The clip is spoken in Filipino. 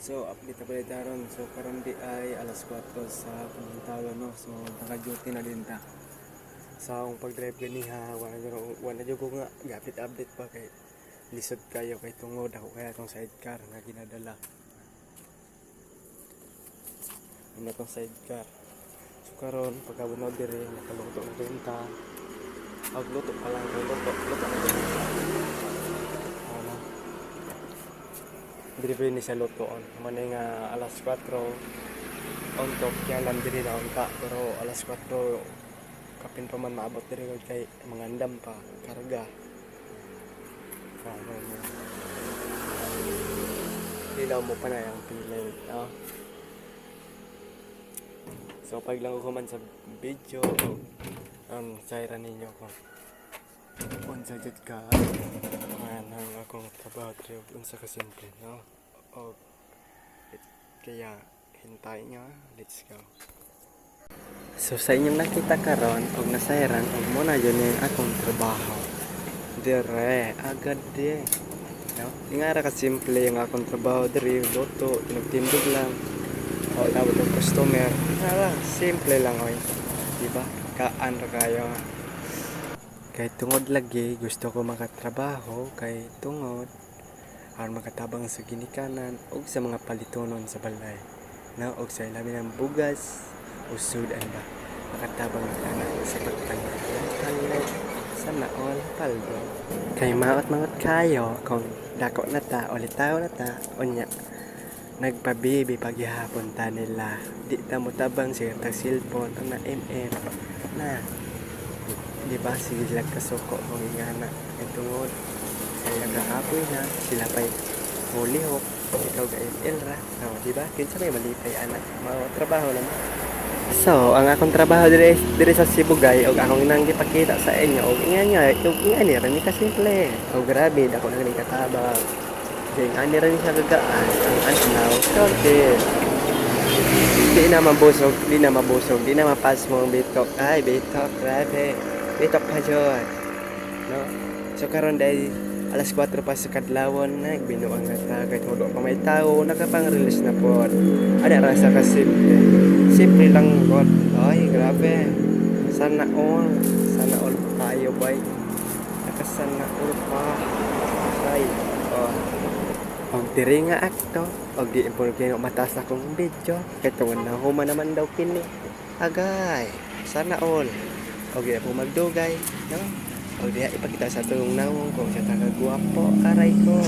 So, update na pala taron. So, karon di ay alas 4 sa pagbantagan, no? So, naka-duty na din ta. Sa akong pag-drive ganiha, wala dyan ko nga, gapit update pa kay lisod kayo kay tungod ako kaya itong sidecar na ginadala. Ano itong sidecar. So, karon pagkabunod dire, nakaluto na din ta. Pagluto pa lang, luto na din ta. Ano? Delivery ni sa lutoon. Muna nga alas 4 on top kaya lang diri na on ta. Pero alas 4 kapin pa man maabot diri kay mangandam pa karga. Ano mo. Dilaw mo pa na yung pilay. No? So pag lang ko man sa video ang sayra ninyo ko. Unsa jud ka man ang akong trabaho diri unsa ka simple, no? O kaya hintay nyo, let's go. So sa inyong nakita karon og nasayran og mo na yun yung akong trabaho dire agad di, no? Ingara ka simple yung akong trabaho dire, luto tinugtindog lang o tawag ng customer nga simple lang oy, diba? Kaan ra kayo kay tungod lagi gusto ko makatrabaho kay tungod aron makatabang sa ginikanan ug sa mga palitonon sa balay na og sa ilabi ng bugas usod ba makatabang ana sa pagtanggal ng sana all paldo kay maot kayo kung dako na ta o litaw na ta unya nagpabibi paghihapon ta nila di ta mo tabang sa tag cellphone na na di ba sige lang kasuko kung ingana itungod kaya nagahapoy na sila pa'y huli hok ikaw ga ML ra no, di ba kinsa may malipay anak mao trabaho lang. So ang akong trabaho dire sa Sibugay og akong nang gipakita sa inyo og ingani ra ni ka simple og grabe dako na ni katabang kay ingani ra ni sa gagaan ang anlaw konti di na mabusog di na mapas mo ang bitok ay bitok grabe bitok pa jud no. So karon dahil alas 4 pa sa kadlawon na binuang na ta kahit wala pa may tao nakapang-release na po ada rasa ka simple lang god ay grabe sana all tayo bay nakasana all pa ay og diri nga akto og di impor kay mataas akong video kay tungod na huma naman daw kini agay sana all og di po magdugay no. O diya ipakita sa tulong nawong ko sa taga guwapo aray ko.